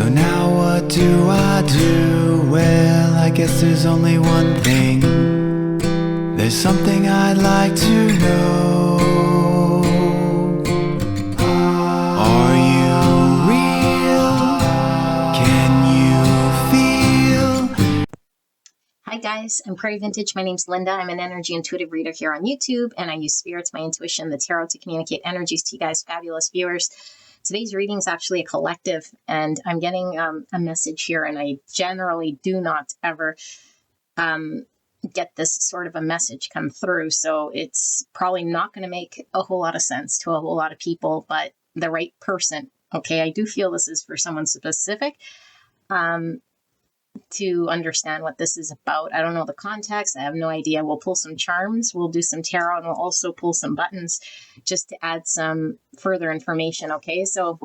So now what do I do? Well, I guess there's only one thing. There's something I'd like to know. Are you real? Can you feel? Hi guys, I'm Prairie Vintage. My name's Linda. I'm an energy intuitive reader here on YouTube, and I use spirits, my intuition, the tarot to communicate energies to you guys, fabulous viewers. Today's reading is actually a collective, and I'm getting a message here, and I generally do not ever get this sort of a message come through, so it's probably not going to make a whole lot of sense to a whole lot of people, but the right person. Okay, I do feel this is for someone specific. To understand what this is about. I don't know the context. I have no idea. We'll pull some charms. We'll do some tarot, and we'll also pull some buttons just to add some further information. Okay, so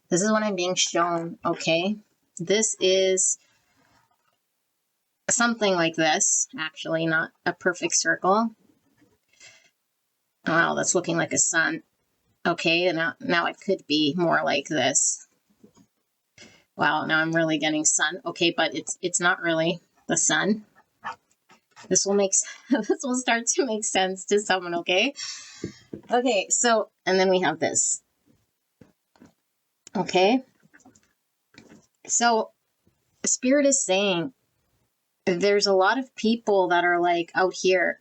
this is what I'm being shown. Okay, this is something like this. Actually, not a perfect circle. Wow, that's looking like a sun. Okay, and now it could be more like this. Wow, now I'm really getting sun. Okay, but it's not really the sun. This will this will start to make sense to someone, okay? Okay, so, and then we have this. Okay? So, Spirit is saying there's a lot of people that are like out here.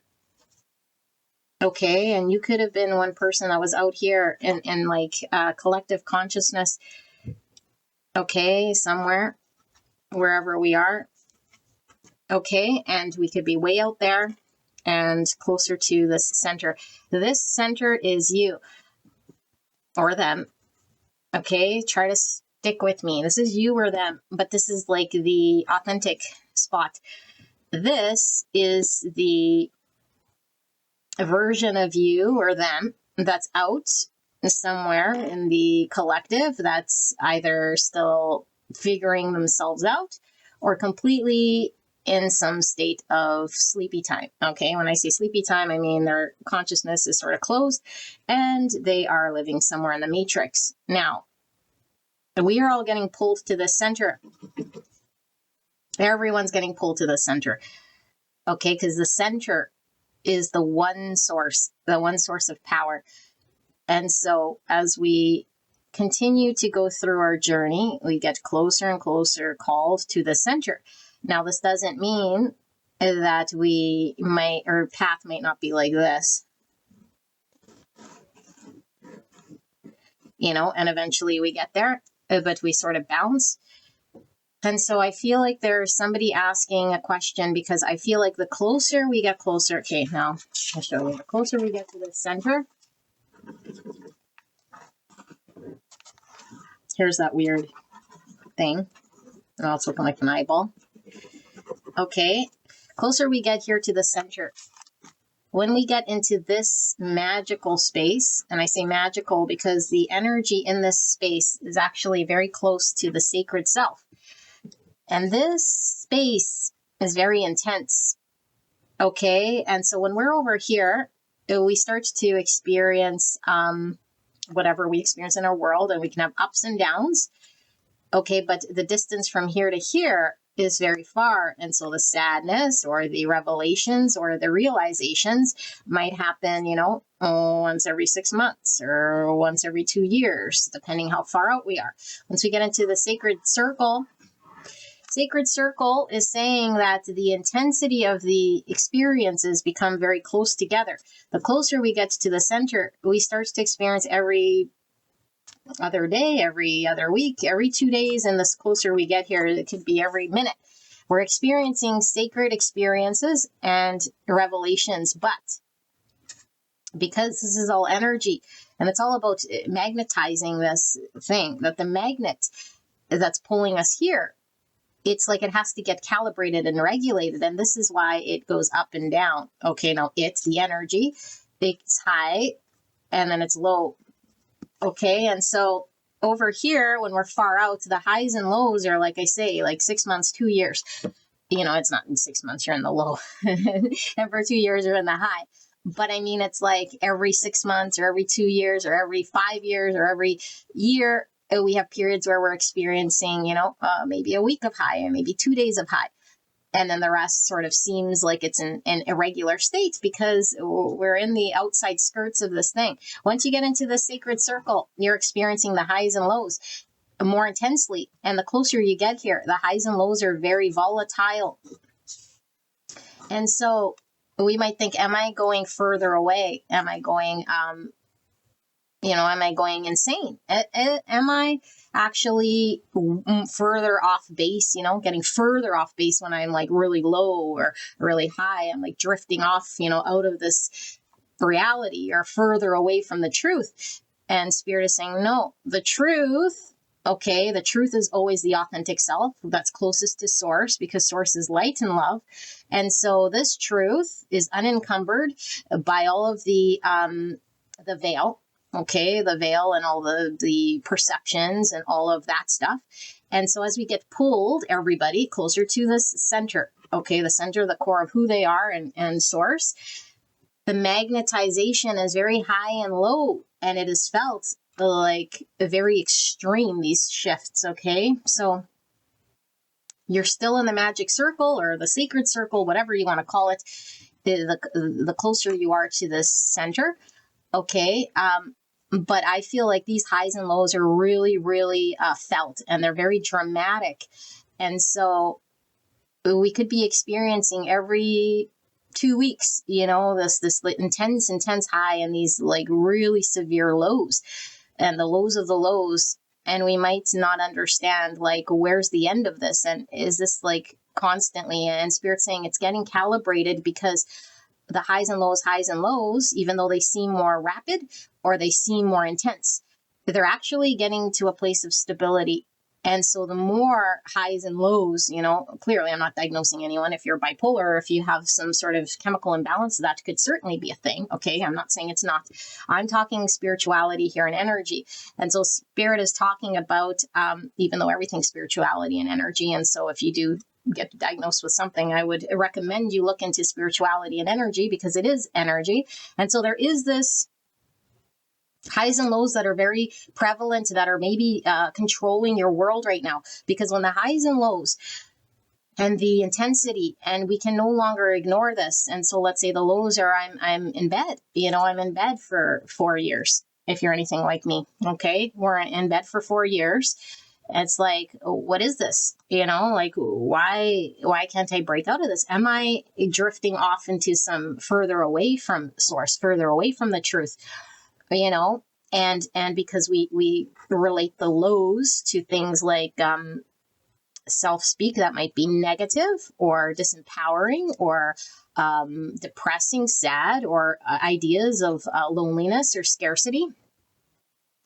Okay, and you could have been one person that was out here in like collective consciousness. Okay, somewhere, wherever we are. Okay, and we could be way out there and closer to this center. This center is you or them. Okay, try to stick with me. This is you or them, but this is like the authentic spot. This is the version of you or them that's out somewhere in the collective that's either still figuring themselves out or completely in some state of sleepy time. Okay, when I say sleepy time, I mean their consciousness is sort of closed and they are living somewhere in the matrix. Now, we are all getting pulled to the center. Everyone's getting pulled to the center. Okay, because the center is the one source of power. And so as we continue to go through our journey, we get closer and closer called to the center. Now, this doesn't mean that our path might not be like this, and eventually we get there, but we sort of bounce. And so I feel like there's somebody asking a question because I feel like the closer we get closer. Okay, now I'll show you. The closer we get to the center, here's that weird thing. Oh, it's looking like an eyeball. Okay, closer we get here to the center. When we get into this magical space, and I say magical because the energy in this space is actually very close to the sacred self. And this space is very intense. Okay, and so when we're over here, we start to experience whatever we experience in our world, and we can have ups and downs. Okay, but the distance from here to here is very far, and so the sadness or the revelations or the realizations might happen, once every 6 months or once every 2 years, depending how far out we are. Once we get into the sacred circle is saying that the intensity of the experiences become very close together. The closer we get to the center, we start to experience every other day, every other week, every 2 days, and the closer we get here, it could be every minute. We're experiencing sacred experiences and revelations, but because this is all energy, and it's all about magnetizing this thing, that the magnet that's pulling us here, it's like it has to get calibrated and regulated, and this is why it goes up and down. Okay, now it's the energy. It's high, and then it's low. Okay, and so over here, when we're far out, the highs and lows are, like I say, like 6 months, 2 years. It's not in 6 months, you're in the low. And for 2 years, you're in the high. But I mean, it's like every 6 months or every 2 years or every 5 years or every year, We have periods where we're experiencing, maybe a week of high and maybe 2 days of high. And then the rest sort of seems like it's in irregular states because we're in the outside skirts of this thing. Once you get into the sacred circle, you're experiencing the highs and lows more intensely. And the closer you get here, the highs and lows are very volatile. And so we might think, am I going further away? Am I going, am I going insane? Am I actually further off base, getting further off base when I'm like really low or really high? I'm like drifting off, out of this reality or further away from the truth. And Spirit is saying, no, the truth. Okay, the truth is always the authentic self that's closest to source, because source is light and love. And so this truth is unencumbered by all of the veil, okay, the veil and all the perceptions and all of that stuff. And so as we get pulled, everybody, closer to this center, okay, the center, the core of who they are and source, the magnetization is very high and low, and it is felt like very extreme, these shifts, okay? So you're still in the magic circle or the sacred circle, whatever you want to call it, the closer you are to this center, okay? But I feel like these highs and lows are really, really felt, and they're very dramatic. And so we could be experiencing every 2 weeks, this intense high and these like really severe lows. And the lows of the lows, and we might not understand, like, where's the end of this? And is this like constantly? And Spirit saying it's getting calibrated, because the highs and lows, even though they seem more rapid or they seem more intense, they're actually getting to a place of stability. And so the more highs and lows, clearly I'm not diagnosing anyone. If you're bipolar, or if you have some sort of chemical imbalance, that could certainly be a thing. Okay, I'm not saying it's not. I'm talking spirituality here and energy. And so Spirit is talking about, even though everything's spirituality and energy. And so if you do get diagnosed with something, I would recommend you look into spirituality and energy, because it is energy. And so there is this highs and lows that are very prevalent, that are maybe controlling your world right now. Because when the highs and lows and the intensity, and we can no longer ignore this. And so let's say the lows are, I'm in bed, I'm in bed for 4 years. If you're anything like me, okay, we're in bed for 4 years. It's like, what is this? Like, why can't I break out of this? Am I drifting off into some further away from source, further away from the truth? And because we relate the lows to things like self-speak that might be negative or disempowering or depressing, sad, or ideas of loneliness or scarcity.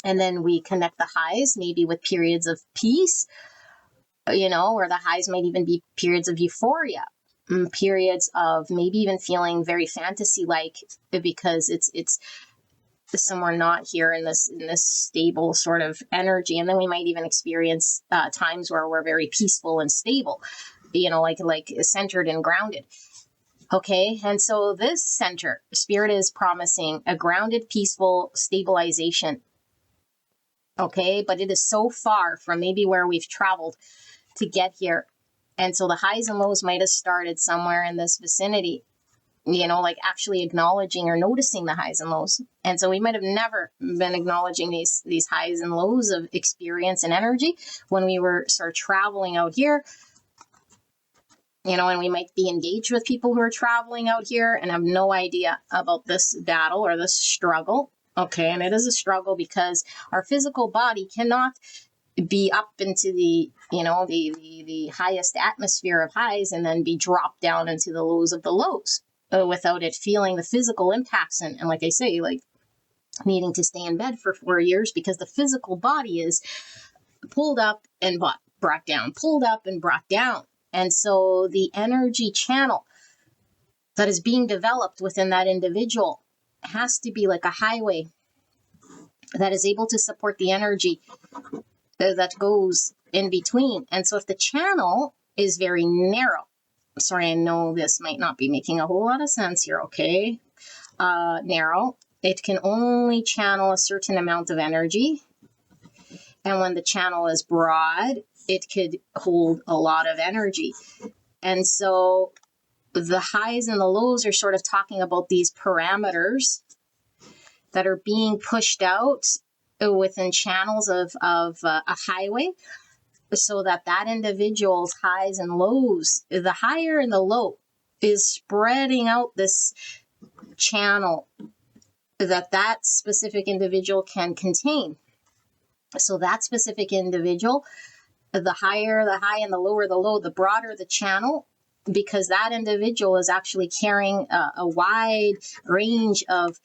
And then we connect the highs maybe with periods of peace, or the highs might even be periods of euphoria, periods of maybe even feeling very fantasy-like, because it's somewhere not here in this stable sort of energy. And then we might even experience times where we're very peaceful and stable, like centered and grounded. Okay, and so this center, Spirit is promising a grounded, peaceful stabilization. Okay, but it is so far from maybe where we've traveled to get here. And so the highs and lows might have started somewhere in this vicinity, like actually acknowledging or noticing the highs and lows. And so we might have never been acknowledging these highs and lows of experience and energy when we were sort of traveling out here, and we might be engaged with people who are traveling out here and have no idea about this battle or this struggle. Okay, and it is a struggle because our physical body cannot be up into the the highest atmosphere of highs and then be dropped down into the lows of the lows without it feeling the physical impacts and like I say, like needing to stay in bed for 4 years because the physical body is pulled up and brought down, pulled up and brought down. And so the energy channel that is being developed within that individual has to be like a highway that is able to support the energy that goes in between. And so if the channel is very narrow, sorry, I know this might not be making a whole lot of sense here, okay? Narrow, it can only channel a certain amount of energy. And when the channel is broad, it could hold a lot of energy. And so the highs and the lows are sort of talking about these parameters that are being pushed out within channels of a highway, so that individual's highs and lows, the higher and the low, is spreading out this channel that specific individual can contain. So that specific individual, the higher the high and the lower the low, the broader the channel, because that individual is actually carrying a wide range of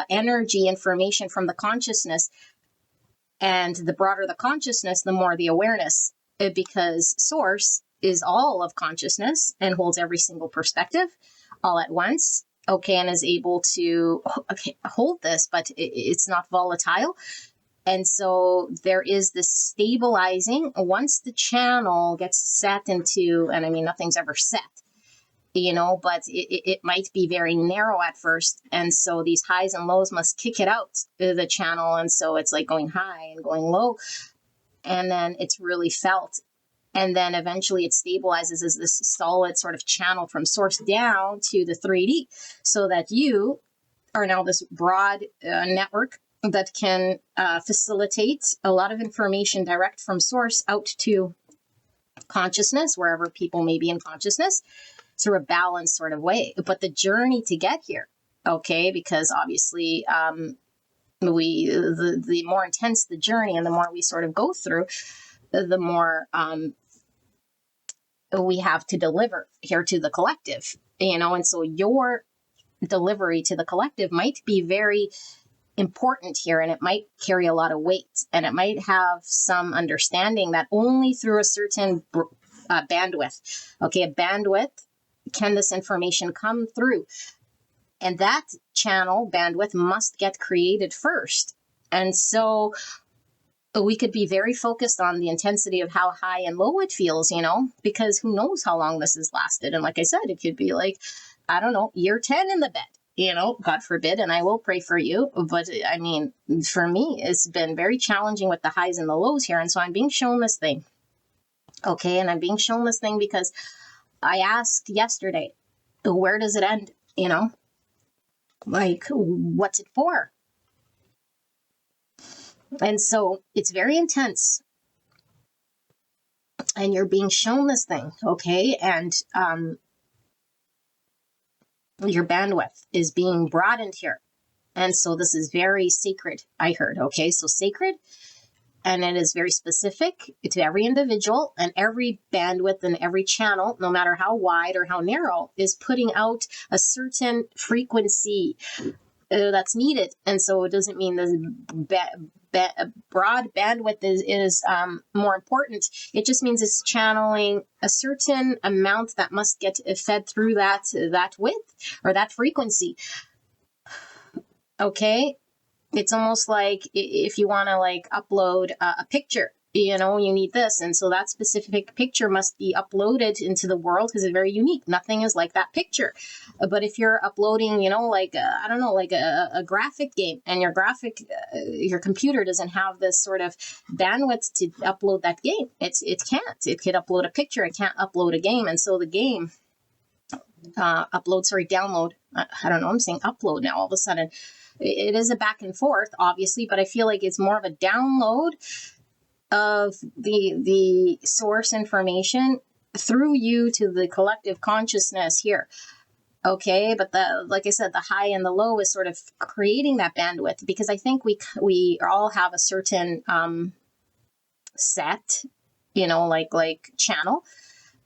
energy information from the consciousness. And the broader the consciousness, the more the awareness, because source is all of consciousness and holds every single perspective all at once. Okay, and is able to hold this, but it's not volatile. And so there is this stabilizing once the channel gets set into, and I mean, nothing's ever set, but it might be very narrow at first. And so these highs and lows must kick it out, the channel. And so it's like going high and going low. And then it's really felt. And then eventually it stabilizes as this solid sort of channel from source down to the 3D, so that you are now this broad network that can facilitate a lot of information direct from source out to consciousness, wherever people may be in consciousness, through a balanced sort of way. But the journey to get here, okay, because obviously the more intense the journey and the more we sort of go through, the more we have to deliver here to the collective, and so your delivery to the collective might be very important here, and it might carry a lot of weight, and it might have some understanding that only through a certain bandwidth, okay, a bandwidth, can this information come through. And that channel bandwidth must get created first. And so we could be very focused on the intensity of how high and low it feels, because who knows how long this has lasted. And like I said, it could be like, I don't know, year 10 in the bed, God forbid, and I will pray for you. But I mean, for me, it's been very challenging with the highs and the lows here. And so I'm being shown this thing. Okay. And I'm being shown this thing because I asked yesterday, where does it end? Like, what's it for? And so it's very intense, and you're being shown this thing, okay? And your bandwidth is being broadened here. And so this is very sacred, I heard, okay? So sacred, and it is very specific to every individual, and every bandwidth and every channel, no matter how wide or how narrow, is putting out a certain frequency that's needed. And so it doesn't mean the broad bandwidth is more important. It just means it's channeling a certain amount that must get fed through that width or that frequency. Okay, it's almost like if you want to like upload a picture, you need this. And so that specific picture must be uploaded into the world because it's very unique. Nothing is like that picture. But if you're uploading, like, I don't know, like a graphic game, and your computer doesn't have this sort of bandwidth to upload that game. It can't. It could upload a picture. It can't upload a game. And so the game download. I don't know. I'm saying upload now all of a sudden. It is a back and forth, obviously, but I feel like it's more of a download of the source information through you to the collective consciousness here. Okay, but like I said, the high and the low is sort of creating that bandwidth, because I think we all have a certain set, like channel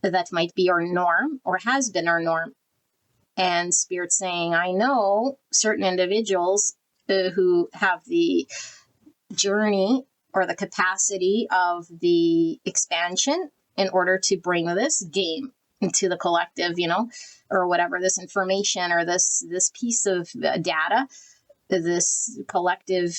that might be our norm or has been our norm. And Spirit saying, I know certain individuals who have the journey or the capacity of the expansion in order to bring this game into the collective, or whatever, this information or this piece of data, this collective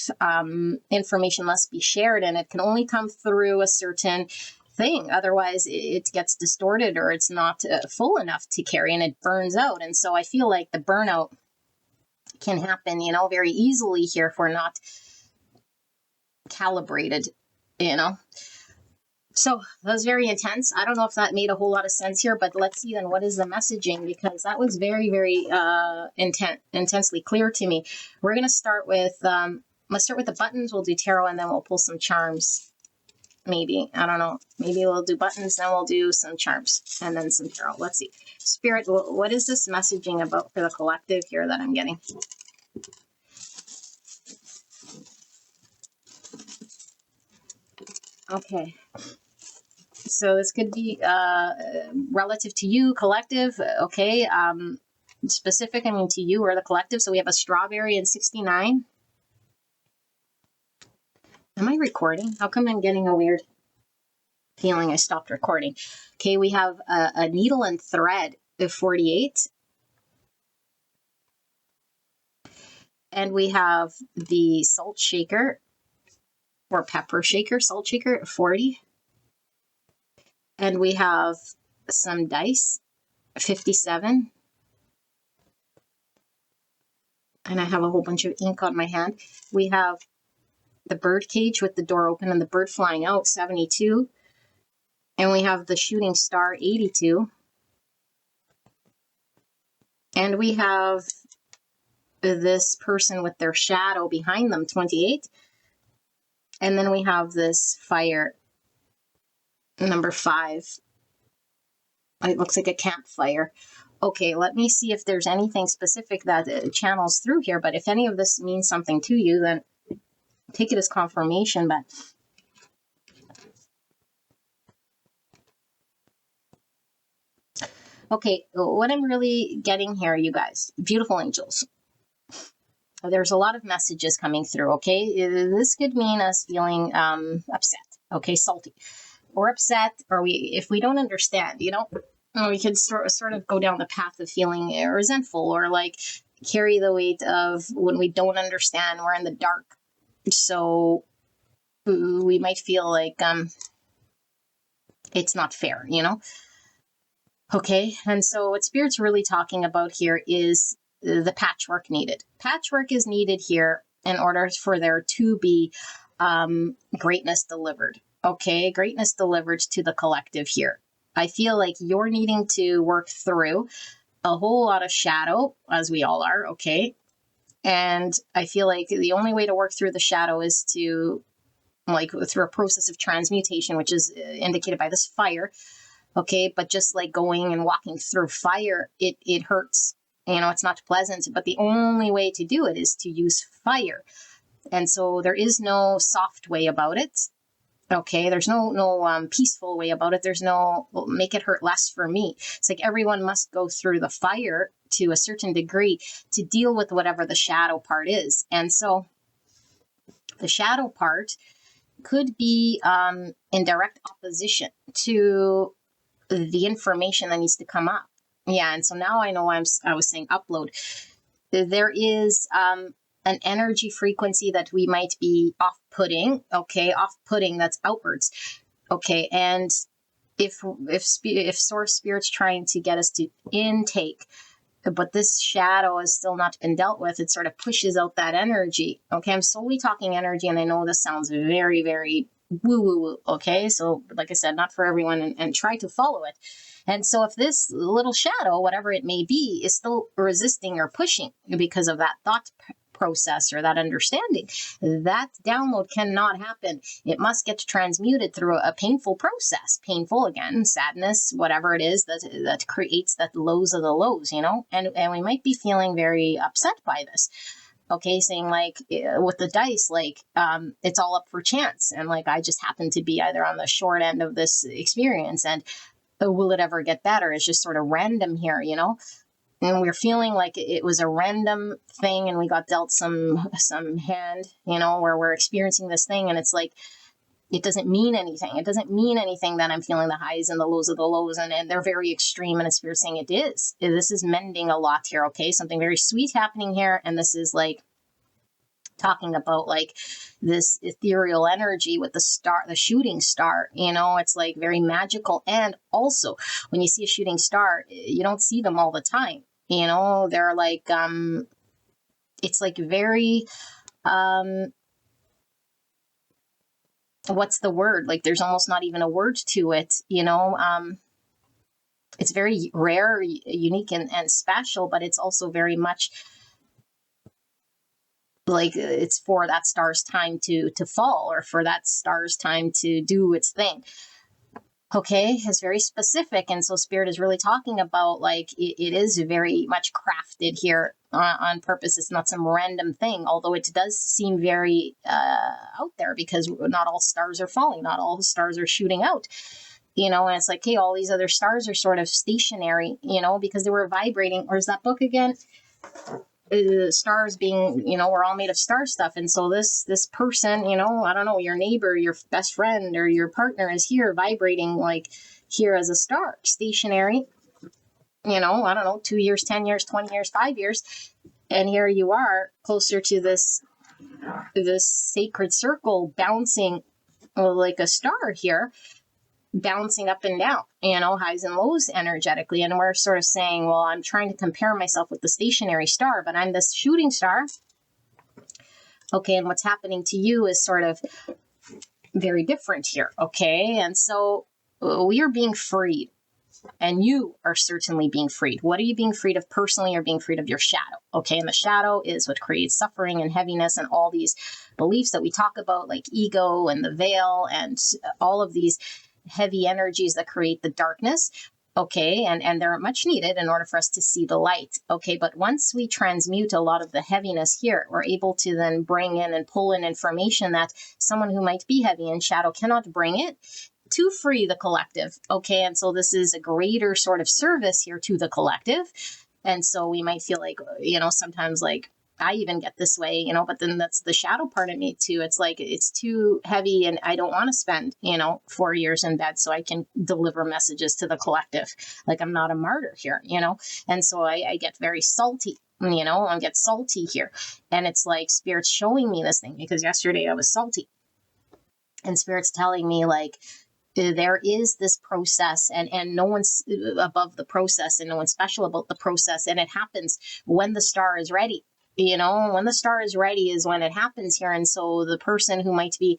information must be shared, and it can only come through a certain thing. Otherwise it gets distorted, or it's not full enough to carry, and it burns out. And so I feel like the burnout can happen, very easily here if we're not calibrated you know. So that was very intense. I don't know if that made a whole lot of sense here, but let's see then what is the messaging, because that was very, very intensely clear to me. We're going to start with, let's start with the buttons. We'll do tarot, and then we'll pull some charms. Maybe, I don't know. Maybe we'll do buttons, then we'll do some charms, and then some tarot. Let's see. Spirit, what is this messaging about for the collective here that I'm getting? Okay. So this could be relative to you, collective, okay. Specific, I mean to you or the collective. So we have a strawberry in 69. Am I recording? How come I'm getting a weird feeling I stopped recording? Okay, we have a needle and thread of 48. And we have the salt shaker or pepper shaker, salt shaker at 40. And we have some dice, 57. And I have a whole bunch of ink on my hand. We have the bird cage with the door open and the bird flying out, 72. And we have the shooting star, 82. And we have this person with their shadow behind them, 28. And then we have this fire, number 5. It looks like a campfire. Okay, let me see if there's anything specific that channels through here. But if any of this means something to you, then take it as confirmation. But okay, what I'm really getting here, you guys, beautiful angels, there's a lot of messages coming through, okay? This could mean us feeling upset, okay, salty, or upset, or if we don't understand, you know, we could sort of go down the path of feeling resentful, or like carry the weight of when we don't understand, we're in the dark. So we might feel like it's not fair, you know? Okay, and so what Spirit's really talking about here is the patchwork needed. Patchwork is needed here in order for there to be greatness delivered. Okay, greatness delivered to the collective here. I feel like you're needing to work through a whole lot of shadow, as we all are, okay? And I feel like the only way to work through the shadow is to, like, through a process of transmutation, which is indicated by this fire. Okay, but just like going and walking through fire, it hurts. You know, it's not pleasant, but the only way to do it is to use fire. And so there is no soft way about it. Okay, there's no peaceful way about it. There's no make it hurt less for me. It's like everyone must go through the fire to a certain degree to deal with whatever the shadow part is. And so the shadow part could be in direct opposition to the information that needs to come up. Yeah, and so now I know I was saying upload. There is an energy frequency that we might be off-putting, okay, off-putting that's outwards, okay, and if Source Spirit's trying to get us to intake, but this shadow has still not been dealt with, it sort of pushes out that energy, okay? I'm solely talking energy, and I know this sounds very, very woo-woo-woo, okay? So, like I said, not for everyone, and try to follow it. And so if this little shadow, whatever it may be, is still resisting or pushing because of that thought process or that understanding, that download cannot happen. It must get transmuted through a painful process. Painful, again, sadness, whatever it is that creates that lows of the lows, you know? And we might be feeling very upset by this. Okay, saying like with the dice, like it's all up for chance. And like I just happen to be either on the short end of this experience, and will it ever get better? It's just sort of random here, you know? And we're feeling like it was a random thing, and we got dealt some hand, you know, where we're experiencing this thing, and it's like, it doesn't mean anything. It doesn't mean anything that I'm feeling the highs and the lows of the lows, and they're very extreme, and it's Spirit saying it is. This is mending a lot here, okay? Something very sweet happening here, and this is like talking about like this ethereal energy with the star, the shooting star, you know, it's like very magical. And also when you see a shooting star, you don't see them all the time, you know, they're like it's like very what's the word? Like there's almost not even a word to it, you know. It's very rare, unique, and special, but it's also very much like it's for that star's time to fall, or for that star's time to do its thing. Okay, it's very specific. And so Spirit is really talking about like it is very much crafted here on purpose. It's not some random thing, although it does seem very out there, because not all stars are falling, not all stars are shooting out, you know. And it's like, hey, all these other stars are sort of stationary, you know, because they were vibrating. Or is that book again? Stars being, you know, we're all made of star stuff. And so this person, you know, I don't know, your neighbor, your best friend, or your partner is here vibrating like here as a star, stationary, you know, I don't know, 2 years, 10 years, 20 years, 5 years. And here you are closer to this sacred circle, bouncing like a star here, bouncing up and down, you know, highs and lows energetically. And we're sort of saying, well, I'm trying to compare myself with the stationary star, but I'm this shooting star. Okay, and what's happening to you is sort of very different here. Okay, and so we are being freed, and you are certainly being freed. What are you being freed of personally? You're being freed of your shadow. Okay, and the shadow is what creates suffering and heaviness and all these beliefs that we talk about, like ego and the veil and all of these heavy energies that create the darkness. Okay, and they're much needed in order for us to see the light. Okay, but once we transmute a lot of the heaviness here, we're able to then bring in and pull in information that someone who might be heavy in shadow cannot bring it, to free the collective. Okay, and so this is a greater sort of service here to the collective. And so we might feel like, you know, sometimes like I even get this way, you know, but then that's the shadow part of me too. It's like, it's too heavy and I don't want to spend, you know, 4 years in bed so I can deliver messages to the collective. Like I'm not a martyr here, you know? And so I get very salty, you know, I get salty here. And it's like Spirit's showing me this thing, because yesterday I was salty. And Spirit's telling me like, there is this process, and no one's above the process, and no one's special about the process. And it happens when the star is ready. You know, when the star is ready is when it happens here. And so the person who might be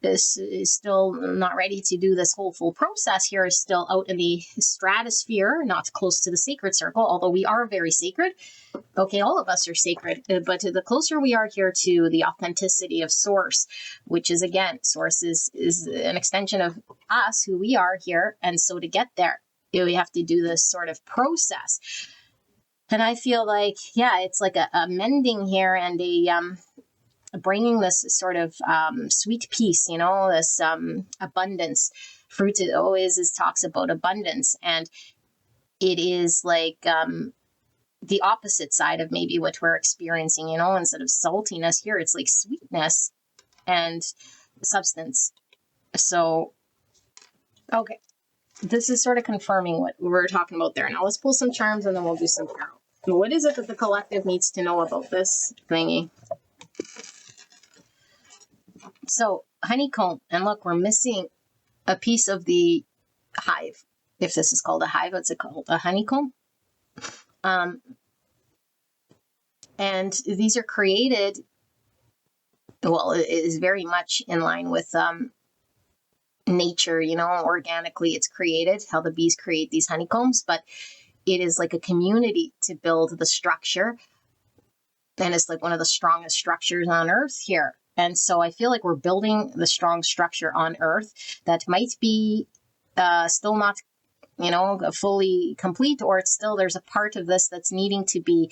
is still not ready to do this whole full process here is still out in the stratosphere, not close to the sacred circle, although we are very sacred. Okay, all of us are sacred, but the closer we are here to the authenticity of source, which is, again, source is an extension of us, who we are here. And so to get there, we have to do this sort of process. And I feel like, yeah, it's like a mending here, and a bringing this sort of sweet peace, you know, this abundance. Fruit always talks about abundance, and it is like the opposite side of maybe what we're experiencing, you know. Instead of saltiness here, it's like sweetness and substance. So, okay. This is sort of confirming what we were talking about there. Now let's pull some charms and then we'll do some tarot. What is it that the collective needs to know about this thingy? So, honeycomb. And look, we're missing a piece of the hive. If this is called a hive, what's it called? A honeycomb? And these are created, well, it is very much in line with nature, you know, organically it's created, how the bees create these honeycombs, but it is like a community to build the structure. And it's like one of the strongest structures on earth here. And so I feel like we're building the strong structure on earth that might be still not, you know, fully complete, or it's still, there's a part of this that's needing to be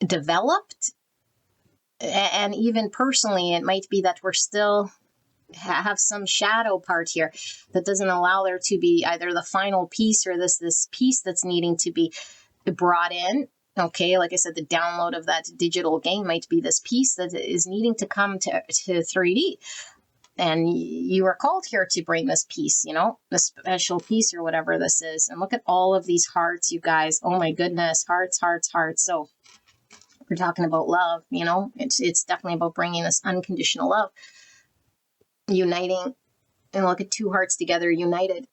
developed. And even personally, it might be that we're still have some shadow part here that doesn't allow there to be either the final piece or this piece that's needing to be brought in. Okay, like I said, the download of that digital game might be this piece that is needing to come to 3D. And you are called here to bring this piece, you know, the special piece or whatever this is. And look at all of these hearts, you guys. Oh my goodness, hearts, hearts, hearts. So we're talking about love, you know, it's definitely about bringing this unconditional love, uniting. And look at two hearts together, united.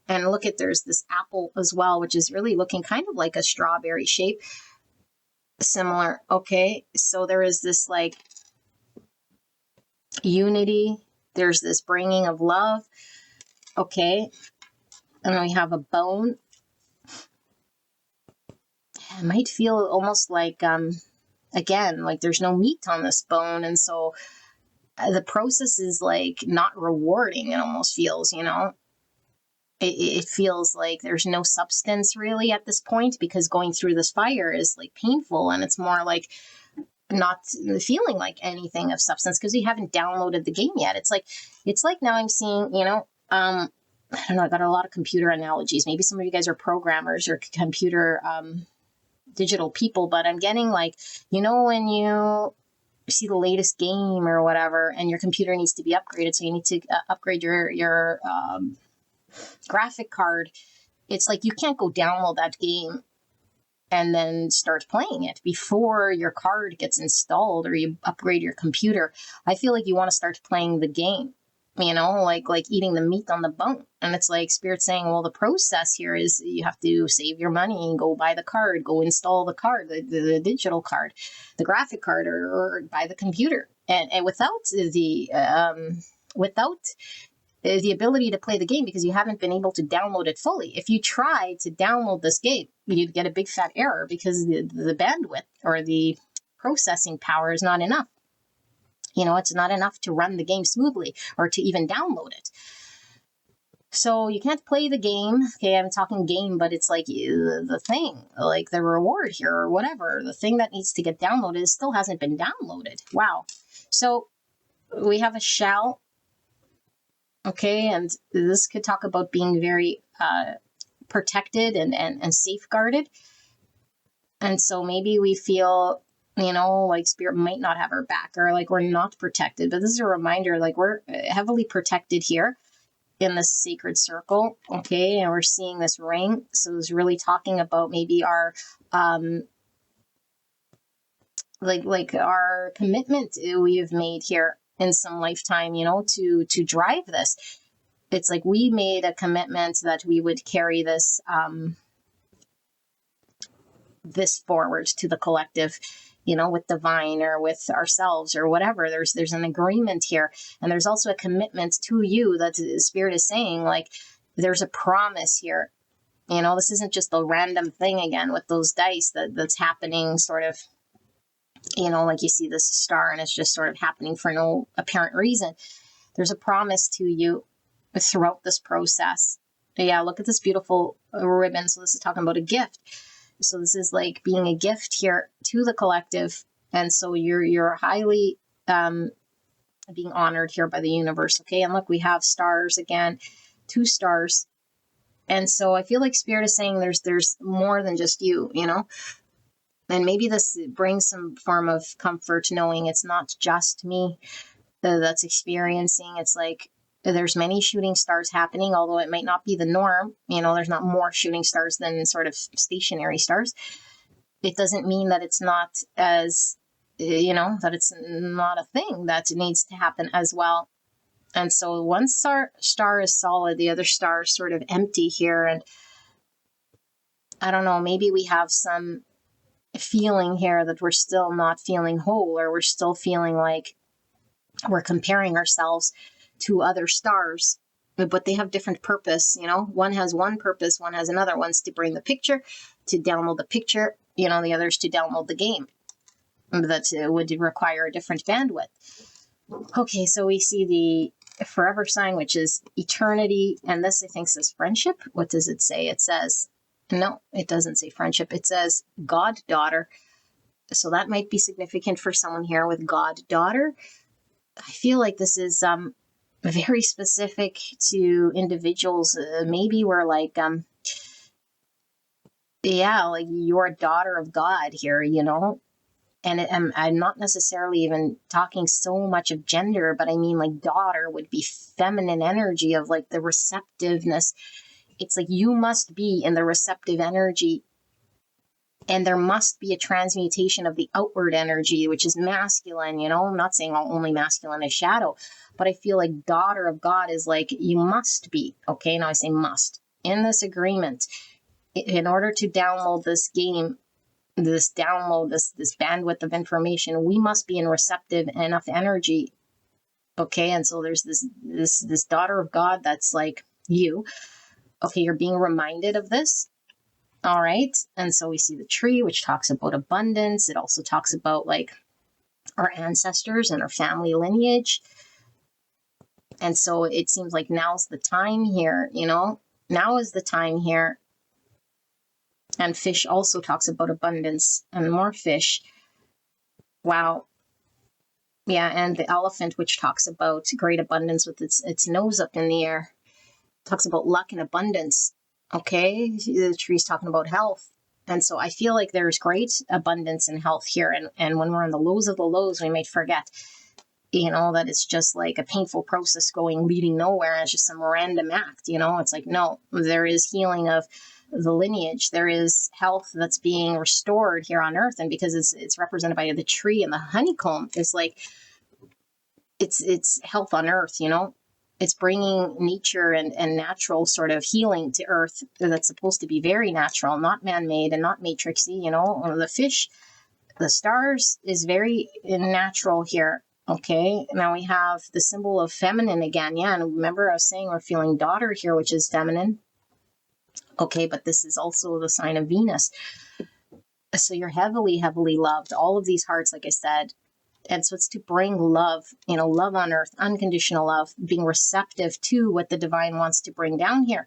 And look at, there's this apple as well, which is really looking kind of like a strawberry shape. Similar. Okay, so there is this like unity. there's this bringing of love. Okay. And then we have a bone. It might feel almost like, again, like there's no meat on this bone. And so the process is like not rewarding. It almost feels, it feels like there's no substance really at this point, because going through this fire is like painful, and it's more like not feeling like anything of substance because you haven't downloaded the game yet. It's like now I'm seeing, I don't know, I got a lot of computer analogies. Maybe some of you guys are programmers or computer digital people, but I'm getting like, when you see the latest game or whatever, and your computer needs to be upgraded, so you need to upgrade your graphic card. It's like you can't go download that game and then start playing it before your card gets installed or you upgrade your computer. I feel like you want to start playing the game, like eating the meat on the bone. And it's like Spirit saying, well, the process here is you have to save your money and go buy the card, go install the card, the digital card, the graphic card, or buy the computer. And without the ability to play the game, because you haven't been able to download it fully. If you try to download this game, you'd get a big fat error because the bandwidth or the processing power is not enough. It's not enough to run the game smoothly or to even download it. So you can't play the game. Okay, I'm talking game, but it's like the thing, like the reward here or whatever, the thing that needs to get downloaded still hasn't been downloaded. Wow. So we have a shell. Okay, and this could talk about being very protected and safeguarded. And so maybe we feel, like Spirit might not have our back, or like we're not protected. But this is a reminder, like we're heavily protected here in this sacred circle. Okay, and we're seeing this ring. So it's really talking about maybe our like our commitment we have made here in some lifetime, to drive this. It's like we made a commitment that we would carry this this forward to the collective, with divine or with ourselves or whatever. There's an agreement here, and there's also a commitment to you that Spirit is saying, like there's a promise here. This isn't just a random thing again with those dice that's happening sort of. Like you see this star and it's just sort of happening for no apparent reason. There's a promise to you throughout this process. Yeah, look at this beautiful ribbon. So this is talking about a gift. So this is like being a gift here to the collective. And so you're highly being honored here by the universe. Okay, and look, we have stars again, 2 stars. And so I feel like Spirit is saying there's more than just you, And maybe this brings some form of comfort knowing it's not just me that's experiencing. It's like there's many shooting stars happening, although it might not be the norm. There's not more shooting stars than sort of stationary stars. It doesn't mean that it's not as, that it's not a thing that needs to happen as well. And so one star is solid, the other star is sort of empty here. And I don't know, maybe we have some feeling here that we're still not feeling whole, or we're still feeling like we're comparing ourselves to other stars, but they have different purpose. One has one purpose, one has another. One's to bring the picture, to download the picture, the other's to download the game. That would require a different bandwidth. Okay, so we see the forever sign, which is eternity, and this I think says friendship. What does it say? It says, no, it doesn't say friendship. It says goddaughter. So that might be significant for someone here with goddaughter. I feel like this is very specific to individuals. Maybe we're like, like you're a daughter of God here, And I'm not necessarily even talking so much of gender, but I mean like daughter would be feminine energy of like the receptiveness. It's like you must be in the receptive energy, and there must be a transmutation of the outward energy, which is masculine. I'm not saying only masculine is shadow, but I feel like daughter of God is like you must be. Okay, now I say must. In this agreement, in order to download this game, this bandwidth of information, we must be in receptive enough energy Okay. And so there's this daughter of God that's like you. Okay. You're being reminded of this. All right. And so we see the tree, which talks about abundance. It also talks about like our ancestors and our family lineage. And so it seems like now's the time here, now is the time here. And fish also talks about abundance and more fish. Wow. Yeah. And the elephant, which talks about great abundance with its nose up in the air, talks about luck and abundance. Okay. The tree's talking about health. And so I feel like there's great abundance and health here. And when we're in the lows of the lows, we might forget, that it's just like a painful process leading nowhere. And it's just some random act, it's like, no, there is healing of the lineage. There is health that's being restored here on earth. And because it's represented by the tree and the honeycomb, it's like, it's health on earth, it's bringing nature and natural sort of healing to earth that's supposed to be very natural, not man-made and not matrixy. The fish, the stars is very natural here. Okay, now we have the symbol of feminine again. Yeah, and remember I was saying we're feeling daughter here, which is feminine. Okay, but this is also the sign of Venus. So you're heavily, heavily loved. All of these hearts, like I said. And so it's to bring love, love on earth, unconditional love, being receptive to what the divine wants to bring down here.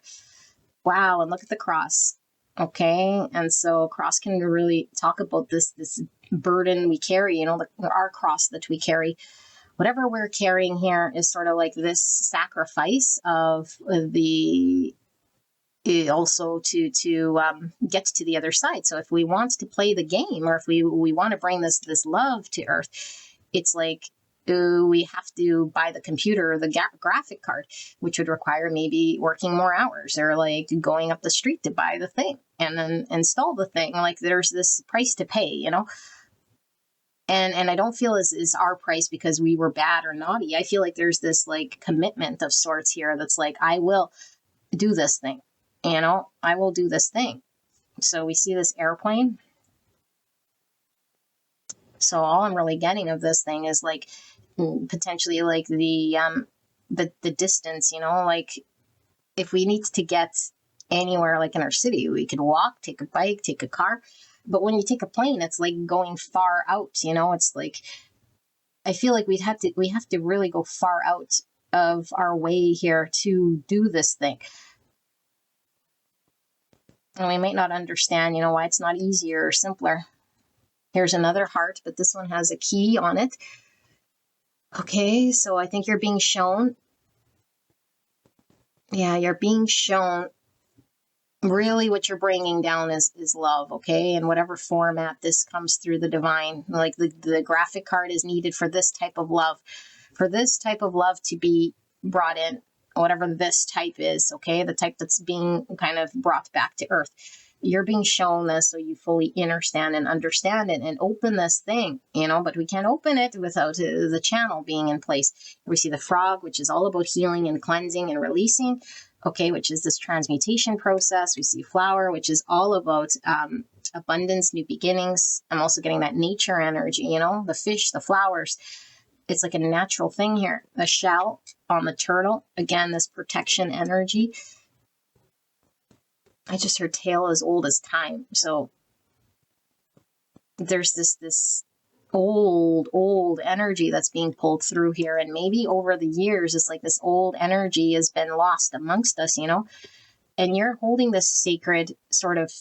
Wow, and look at the cross. Okay, and so cross can really talk about this burden we carry, our cross that we carry. Whatever we're carrying here is sort of like this sacrifice of also to get to the other side. So if we want to play the game, or if we want to bring this love to earth, it's like we have to buy the computer or the graphic card, which would require maybe working more hours, or like going up the street to buy the thing and then install the thing. Like there's this price to pay, and I don't feel is our price because we were bad or naughty. I feel like there's this like commitment of sorts here that's like, I will do this thing, I will do this thing. So we see this airplane. So all I'm really getting of this thing is like potentially like the distance, like if we need to get anywhere like in our city, we could walk, take a bike, take a car. But when you take a plane, it's like going far out, it's like, I feel like we have to really go far out of our way here to do this thing. And we might not understand, why it's not easier or simpler. Here's another heart, but this one has a key on it. Okay, so I think you're being shown. Yeah, you're being shown really what you're bringing down is love, okay? In whatever format this comes through the divine. Like the graphic card is needed for this type of love. For this type of love to be brought in, whatever this type is, okay? The type that's being kind of brought back to earth. You're being shown this so you fully understand it and open this thing, but we can't open it without the channel being in place. We see the frog, which is all about healing and cleansing and releasing, okay, which is this transmutation process. We see flower, which is all about abundance, new beginnings. I'm also getting that nature energy, the fish, the flowers. It's like a natural thing here. The shell on the turtle, again, this protection energy. I just heard tale as old as time. So there's this old energy that's being pulled through here. And maybe over the years, it's like this old energy has been lost amongst us, and you're holding this sacred sort of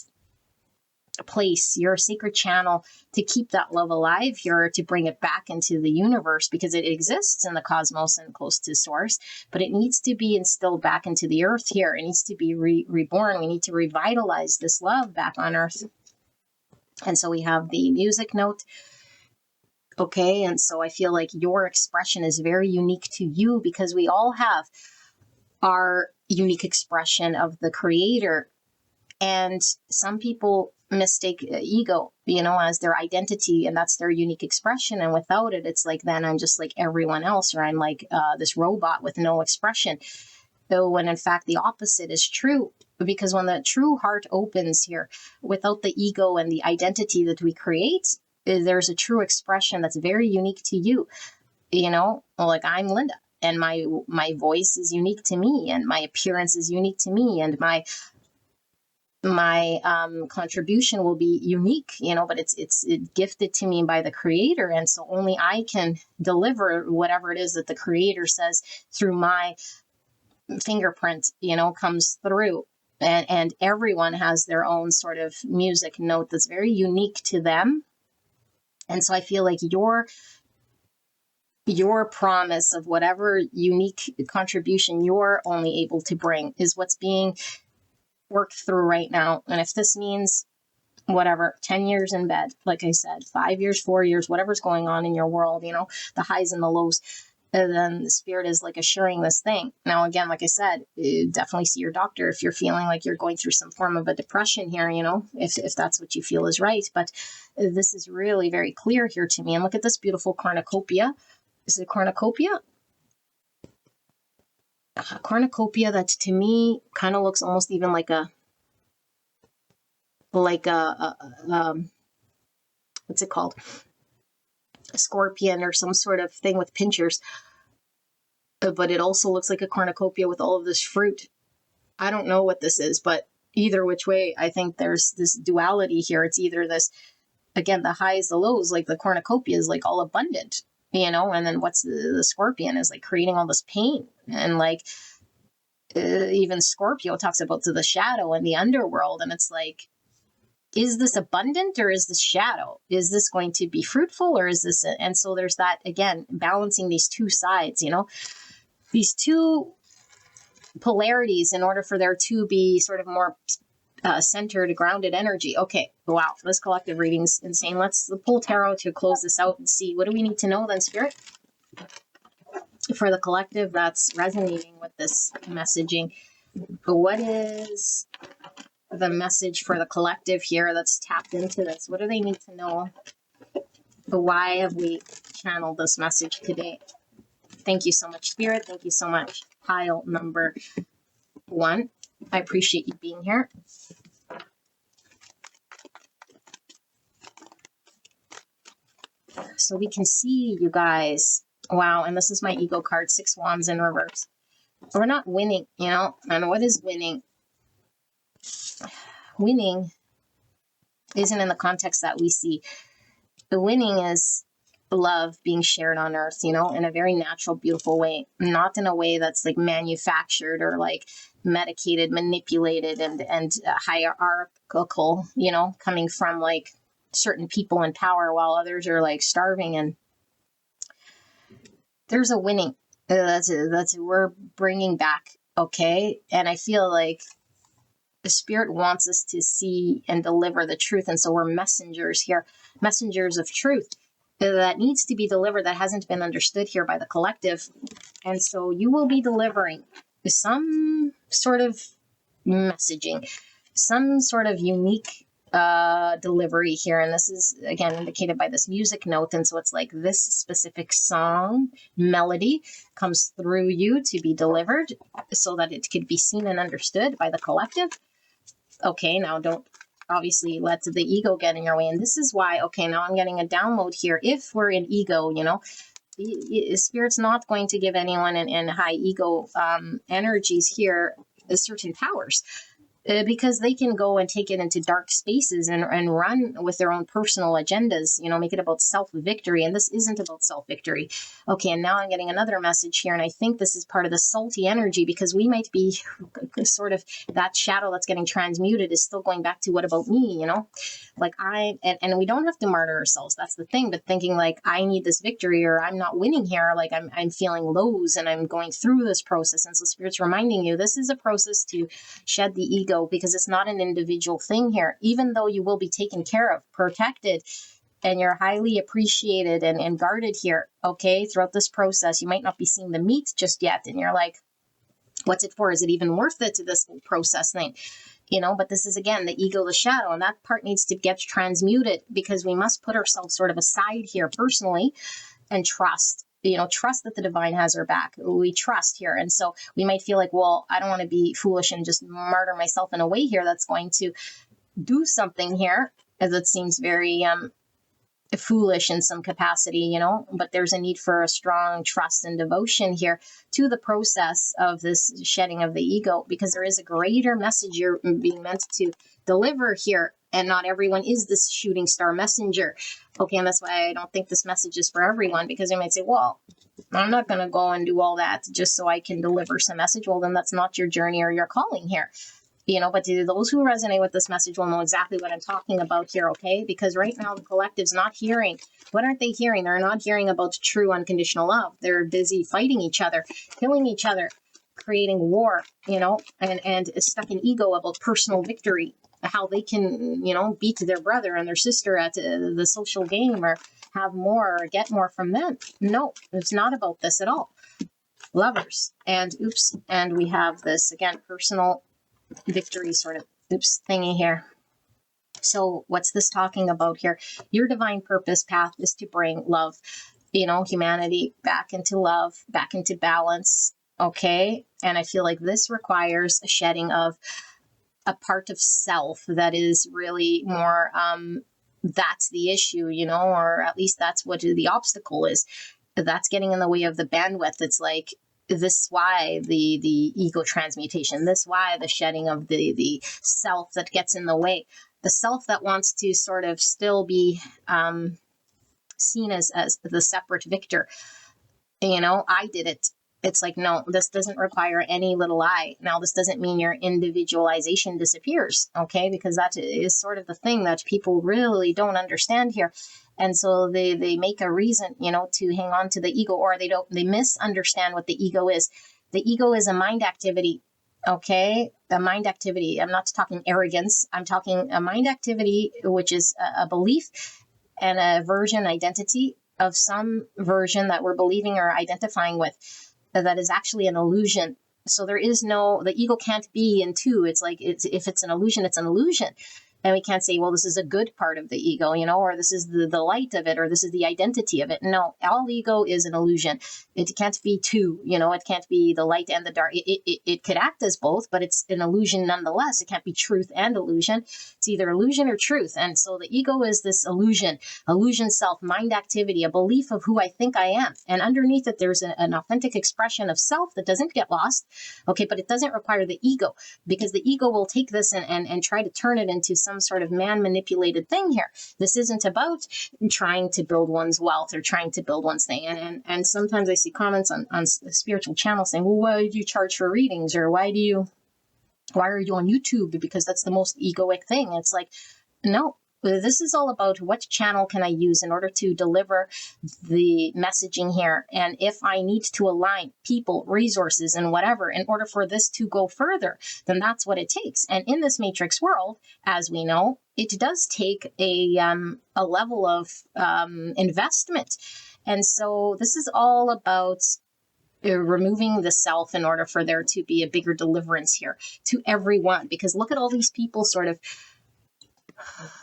place, your sacred channel to keep that love alive here, to bring it back into the universe, because it exists in the cosmos and close to source, but it needs to be instilled back into the earth here. It needs to be reborn. We need to revitalize this love back on earth. And so we have the music note. Okay, and so I feel like your expression is very unique to you, because we all have our unique expression of the creator. And some people mistake ego, as their identity, and that's their unique expression. And without it, it's like, then I'm just like everyone else, or I'm like this robot with no expression. So when in fact the opposite is true, because when the true heart opens here, without the ego and the identity that we create, there's a true expression that's very unique to you. Like I'm Linda, and my voice is unique to me, and my appearance is unique to me, and my contribution will be unique, but it's gifted to me by the creator. And so only I can deliver whatever it is that the creator says through my fingerprint, comes through. And everyone has their own sort of music note that's very unique to them. And so I feel like your promise of whatever unique contribution you're only able to bring is what's being worked through right now. And if this means whatever, 10 years in bed, like I said, 5 years, 4 years, whatever's going on in your world, the highs and the lows, and then the spirit is like assuring this thing. Now, again, like I said, definitely see your doctor if you're feeling like you're going through some form of a depression here, if that's what you feel is right. But this is really very clear here to me. And look at this beautiful cornucopia. Is it cornucopia? Cornucopia that to me kind of looks almost even like a what's it called? A scorpion or some sort of thing with pinchers. But it also looks like a cornucopia with all of this fruit. I don't know what this is, but either which way, I think there's this duality here. It's either this, again, the highs, the lows, like the cornucopia is like all abundant, and then what's the scorpion is like creating all this pain. And like even Scorpio talks about the shadow and the underworld. And it's like, is this abundant or is this shadow? Is this going to be fruitful or is this? And so there's that, again, balancing these two sides, these two polarities in order for there to be sort of more centered, grounded energy. Okay, wow, this collective reading's insane. Let's pull tarot to close this out and see, what do we need to know then, Spirit? For the collective that's resonating with this messaging, what is the message for the collective here that's tapped into this? What do they need to know? Why have we channeled this message today? Thank you so much, Spirit. Thank you so much, pile number 1. I appreciate you being here. So we can see, you guys, wow, and this is my ego card, 6 wands in reverse. We're not winning, and what is winning? Winning isn't in the context that we see. The winning is love being shared on earth, in a very natural, beautiful way, not in a way that's like manufactured or like medicated, manipulated, and hierarchical, coming from like certain people in power while others are like starving. And there's a winning that's we're bringing back. Okay. And I feel like the spirit wants us to see and deliver the truth. And so we're messengers here, messengers of truth that needs to be delivered, that hasn't been understood here by the collective. And so you will be delivering some sort of messaging, some sort of unique delivery here. And this is, again, indicated by this music note. And so it's like this specific song melody comes through you to be delivered so that it could be seen and understood by the collective. Okay, now don't obviously let the ego get in your way. And this is why, okay, now I'm getting a download here. If we're in ego, Spirit's not going to give anyone in high ego energies here certain powers. Because they can go and take it into dark spaces and run with their own personal agendas, make it about self-victory. And this isn't about self-victory. Okay, and now I'm getting another message here. And I think this is part of the salty energy, because we might be sort of, that shadow that's getting transmuted is still going back to what about me, Like and we don't have to martyr ourselves. That's the thing. But thinking like, I need this victory, or I'm not winning here. Like I'm feeling lows and I'm going through this process. And so Spirit's reminding you, this is a process to shed the ego, because it's not an individual thing here. Even though you will be taken care of, protected, and you're highly appreciated and guarded here, okay, throughout this process, you might not be seeing the meat just yet. And you're like, what's it for? Is it even worth it to this whole process thing? But this is, again, the ego, the shadow, and that part needs to get transmuted, because we must put ourselves sort of aside here personally and trust. Trust that the divine has our back. We trust here. And so we might feel like, well, I don't want to be foolish and just martyr myself in a way here that's going to do something here, as it seems very foolish in some capacity, you know, but there's a need for a strong trust and devotion here to the process of this shedding of the ego, because there is a greater message you're being meant to deliver here. And not everyone is this shooting star messenger. Okay. And that's why I don't think this message is for everyone, because they might say, well, I'm not going to go and do all that just so I can deliver some message. Well, then that's not your journey or your calling here. You know, but those who resonate with this message will know exactly what I'm talking about here, okay? Because right now the collective's not hearing. What aren't they hearing? They're not hearing about true unconditional love. They're busy fighting each other, killing each other, creating war, you know, and stuck in ego about personal victory, how they can, you know, beat their brother and their sister at the social game or have more or get more from them. No, it's not about this at all. Lovers. And oops, and we have this, again, personal victory sort of thingy here. So what's this talking about here? Your divine purpose path is to bring love, you know, humanity back into love, back into balance. Okay. And I feel like this requires a shedding of a part of self that is really more, that's the issue, you know, or at least that's what the obstacle is. That's getting in the way of the bandwidth. It's like, this why the ego transmutation, this why the shedding of the self that gets in the way, the self that wants to sort of still be seen as the separate victor. You know, I did it. It's like, no, this doesn't require any little I. Now, this doesn't mean your individualization disappears, okay? Because that is sort of the thing that people really don't understand here. And so they make a reason, you know, to hang on to the ego, or they misunderstand what the ego is. The ego is a mind activity, okay? A mind activity. I'm not talking arrogance. I'm talking a mind activity, which is a belief and a version, identity of some version that we're believing or identifying with that is actually an illusion. So there is no, the ego can't be in two. It's like, if it's an illusion, it's an illusion. And we can't say, well, this is a good part of the ego, you know, or this is the light of it, or this is the identity of it. No, all ego is an illusion. It can't be two, you know, it can't be the light and the dark. It could act as both, but it's an illusion nonetheless. It can't be truth and illusion. It's either illusion or truth. And so the ego is this illusion self, mind activity, a belief of who I think I am. And underneath it, there's an authentic expression of self that doesn't get lost. Okay, but it doesn't require the ego, because the ego will take this and try to turn it into some sort of man-manipulated thing here. This isn't about trying to build one's wealth or trying to build one's thing. And sometimes I see comments on spiritual channels saying, well, why do you charge for readings? Or why are you on YouTube? Because that's the most egoic thing. It's like, no. This is all about what channel can I use in order to deliver the messaging here. And if I need to align people, resources, and whatever in order for this to go further, then that's what it takes. And in this matrix world, as we know, it does take a level of investment. And so this is all about removing the self in order for there to be a bigger deliverance here to everyone. Because look at all these people sort of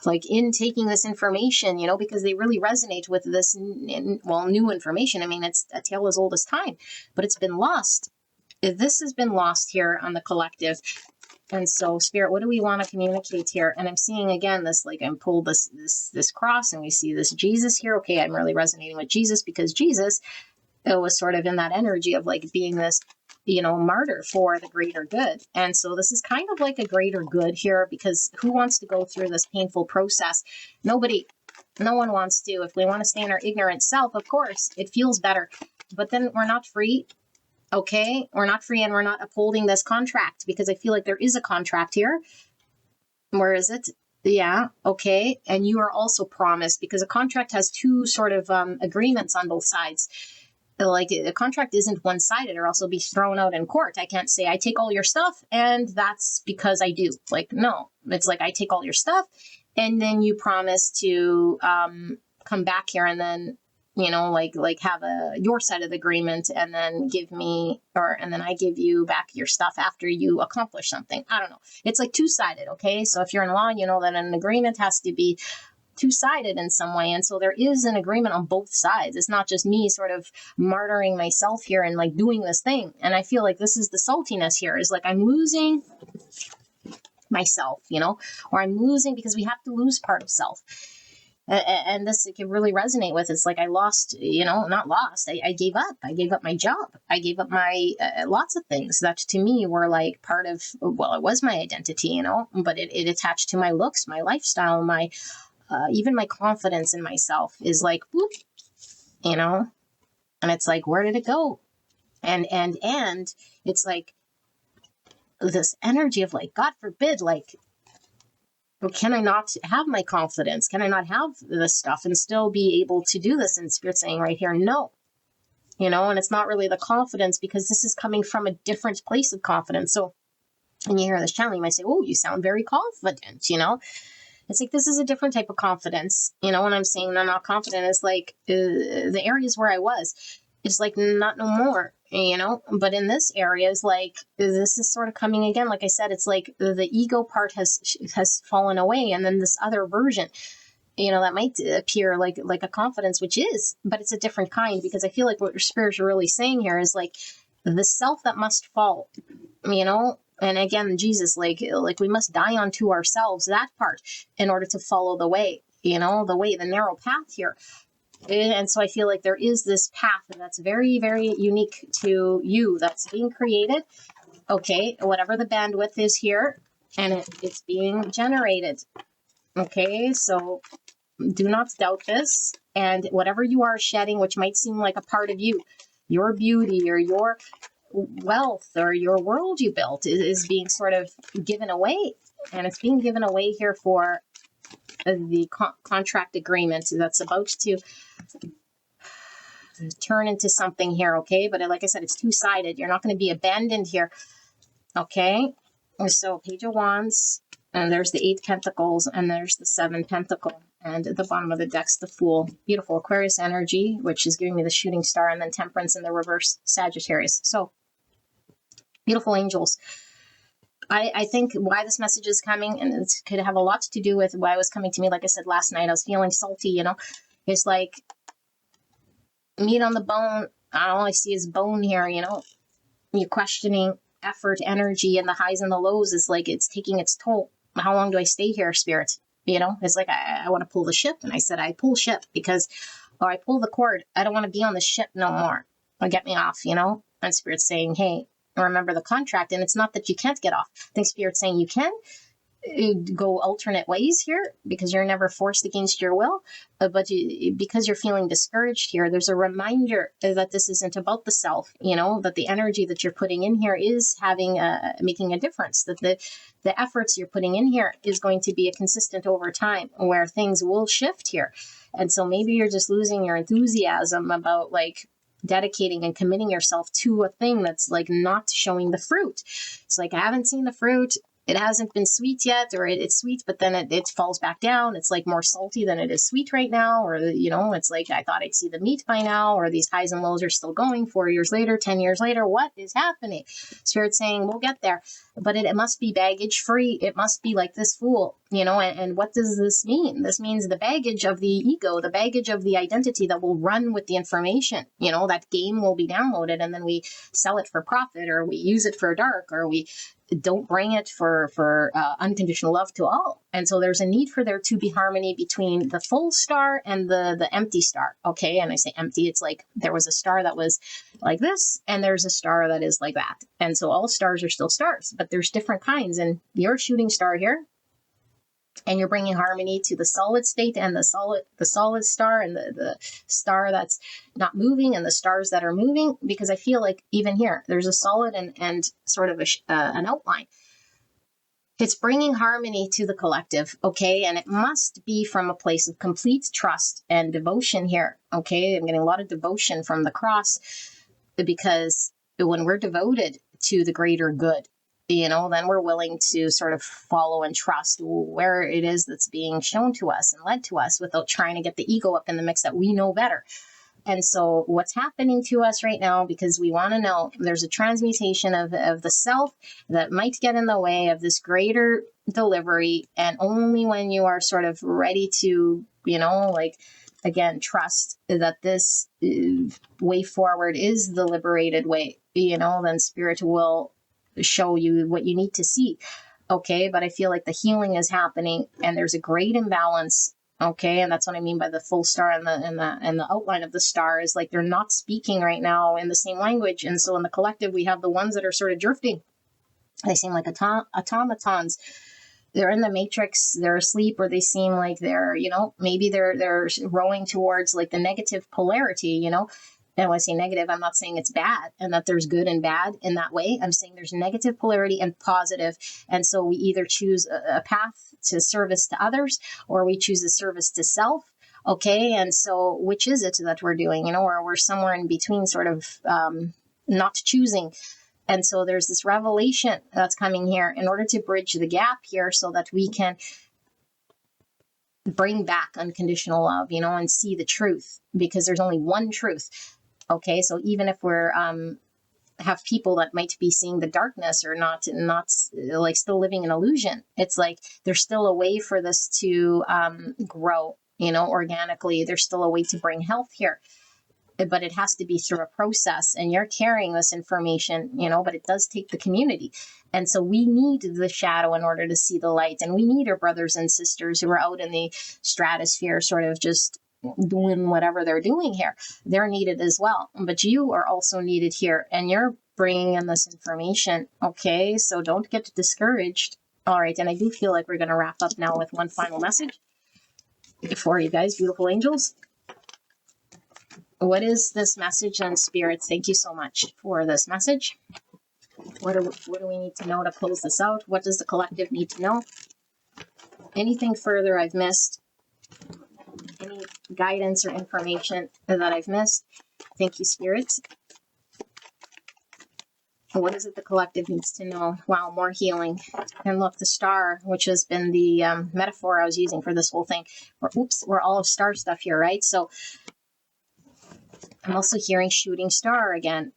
like in taking this information, you know, because they really resonate with this, new information. I mean, it's a tale as old as time, but it's been lost. This has been lost here on the collective. And so, Spirit, what do we want to communicate here? And I'm seeing again this, like I'm pulled this cross, and we see this Jesus here. Okay, I'm really resonating with Jesus, because Jesus was sort of in that energy of like being this, you know, martyr for the greater good. And so this is kind of like a greater good here, because who wants to go through this painful process? Nobody. No one wants to. If we want to stay in our ignorant self, of course, it feels better. But then we're not free. Okay, we're not free, and we're not upholding this contract, because I feel like there is a contract here. Where is it? Yeah, okay. And you are also promised, because a contract has two sort of agreements on both sides. Like a contract isn't one-sided, or else it'll be thrown out in court. I can't say I take all your stuff and that's because I do. Like, no, it's like I take all your stuff and then you promise to come back here and then, you know, like have your side of the agreement and then give me, and then I give you back your stuff after you accomplish something. I don't know. It's like two-sided. Okay. So if you're in law, you know that an agreement has to be two-sided in some way. And so there is an agreement on both sides. It's not just me sort of martyring myself here and like doing this thing. And I feel like this is the saltiness here, is like I'm losing myself, you know, or I'm losing, because we have to lose part of self. And this it can really resonate with. It's like I lost, not lost. I gave up. I gave up my job. I gave up my lots of things that to me were like part of, well, it was my identity, but it attached to my looks, my lifestyle, my even my confidence in myself is like, whoop, and it's like, where did it go? And it's like this energy of like, God forbid, like, can I not have my confidence? Can I not have this stuff and still be able to do this? And Spirit's saying right here, no, and it's not really the confidence because this is coming from a different place of confidence. So when you hear this channeling, you might say, oh, you sound very confident, It's like, this is a different type of confidence. When I'm saying I'm not confident, it's like the areas where I was, it's like not no more, but in this area is like, this is sort of coming again. Like I said, it's like the ego part has fallen away. And then this other version, that might appear like a confidence, which is, but it's a different kind, because I feel like what your spirits are really saying here is like the self that must fall, and again, Jesus, like we must die unto ourselves, that part, in order to follow the way, the way, the narrow path here. And so I feel like there is this path that's very, very unique to you that's being created. Okay, whatever the bandwidth is here, and it's being generated. Okay, so do not doubt this. And whatever you are shedding, which might seem like a part of you, your beauty or your wealth or your world you built is being sort of given away. And it's being given away here for the contract agreement that's about to turn into something here, okay? But like I said, it's two-sided. You're not going to be abandoned here, okay? So Page of Wands, and there's the 8 Pentacles, and there's the 7 Pentacle, and at the bottom of the deck's the Fool. Beautiful Aquarius energy, which is giving me the Shooting Star, and then Temperance in the reverse, Sagittarius. So beautiful angels. I think why this message is coming, and it could have a lot to do with why it was coming to me. Like I said last night, I was feeling salty, It's like meat on the bone. All I see is bone here, You're questioning effort, energy, and the highs and the lows is like it's taking its toll. How long do I stay here, Spirit? It's like I want to pull the ship. And I said, I pull ship because, or I pull the cord. I don't want to be on the ship no more. Or get me off, And Spirit's saying, hey, remember the contract. And it's not that you can't get off. I think Spirit's saying you can go alternate ways here because you're never forced against your will. But because you're feeling discouraged here, there's a reminder that this isn't about the self, that the energy that you're putting in here is making a difference, that the efforts you're putting in here is going to be a consistent over time where things will shift here. And so maybe you're just losing your enthusiasm about like dedicating and committing yourself to a thing that's like not showing the fruit. It's like, I haven't seen the fruit. It hasn't been sweet yet, or it's sweet, but then it falls back down. It's like more salty than it is sweet right now. Or, it's like, I thought I'd see the meat by now, or these highs and lows are still going 4 years later, 10 years later. What is happening? Spirit's saying, we'll get there, but it must be baggage free. It must be like this Fool, and what does this mean? This means the baggage of the ego, the baggage of the identity that will run with the information, that game will be downloaded and then we sell it for profit, or we use it for dark, or we don't bring it for unconditional love to all. And so there's a need for there to be harmony between the full star and the empty star. Okay. And I say empty, it's like there was a star that was like this, and there's a star that is like that. And so all stars are still stars, but there's different kinds. And you're a shooting star here, and you're bringing harmony to the solid state and the solid star, and the star that's not moving and the stars that are moving, because I feel like even here there's a solid and sort of an outline. It's bringing harmony to the collective, okay? And it must be from a place of complete trust and devotion here, okay? I'm getting a lot of devotion from the cross, because when we're devoted to the greater good, then we're willing to sort of follow and trust where it is that's being shown to us and led to us without trying to get the ego up in the mix that we know better. And so what's happening to us right now, because we want to know, there's a transmutation of the self that might get in the way of this greater delivery. And only when you are sort of ready to, again, trust that this way forward is the liberated way, then Spirit will show you what you need to see. Okay, but I feel like the healing is happening, and there's a great imbalance Okay, and that's what I mean by the full star and the outline of the star is like they're not speaking right now in the same language. And so in the collective, we have the ones that are sort of drifting. They seem like automatons. They're in the matrix, they're asleep, or they seem like they're, maybe they're rowing towards like the negative polarity, And when I say negative, I'm not saying it's bad and that there's good and bad in that way. I'm saying there's negative polarity and positive. And so we either choose a path to service to others, or we choose a service to self. Okay. And so which is it that we're doing, or we're somewhere in between, sort of not choosing. And so there's this revelation that's coming here in order to bridge the gap here so that we can bring back unconditional love, and see the truth, because there's only one truth. Okay, so even if we're have people that might be seeing the darkness or not like still living in illusion, it's like there's still a way for this to grow, organically. There's still a way to bring health here. But it has to be through a process, and you're carrying this information, but it does take the community. And so we need the shadow in order to see the light. And we need our brothers and sisters who are out in the stratosphere, sort of just doing whatever they're doing here. They're needed as well. But you are also needed here, and you're bringing in this information. Okay, so don't get discouraged. All right. And I do feel like we're going to wrap up now with one final message for you guys, beautiful angels. What is this message on spirit? Thank you so much for this message. What do we need to know to close this out? What does the collective need to know? Anything further I've missed? Any guidance or information that I've missed? Thank you, Spirit. What is it the collective needs to know? Wow, more healing. And look, the star, which has been the metaphor I was using for this whole thing. We're all of star stuff here, right? So I'm also hearing shooting star again.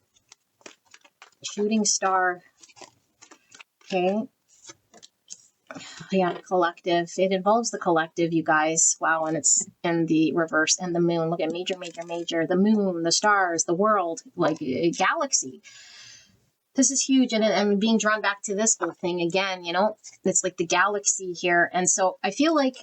Shooting star. Okay. Yeah, collective. It involves the collective, you guys. Wow, and it's in the reverse. And the moon. Look at major, major, major. The moon, the stars, the world, like a galaxy. This is huge. And I'm being drawn back to this whole thing again, It's like the galaxy here. And so I feel like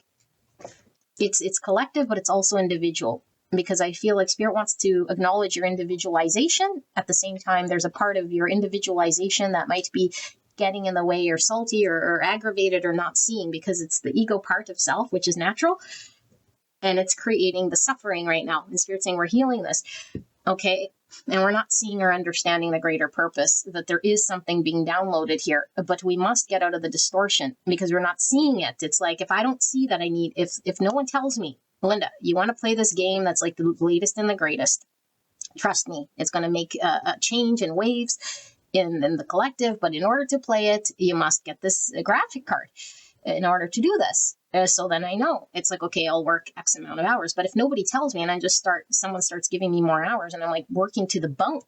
it's collective, but it's also individual. Because I feel like Spirit wants to acknowledge your individualization. At the same time, there's a part of your individualization that might be getting in the way, or salty, or aggravated, or not seeing, because it's the ego part of self, which is natural. And it's creating the suffering right now. And Spirit's saying we're healing this. Okay. And we're not seeing or understanding the greater purpose, that there is something being downloaded here, but we must get out of the distortion because we're not seeing it. It's like, if I don't see that if no one tells me, Linda, you want to play this game that's like the latest and the greatest, trust me, it's going to make a change in waves in the collective. But in order to play it, you must get this graphic card in order to do this. So then I know it's like, okay, I'll work X amount of hours. But if nobody tells me and someone starts giving me more hours, and I'm like working to the bone.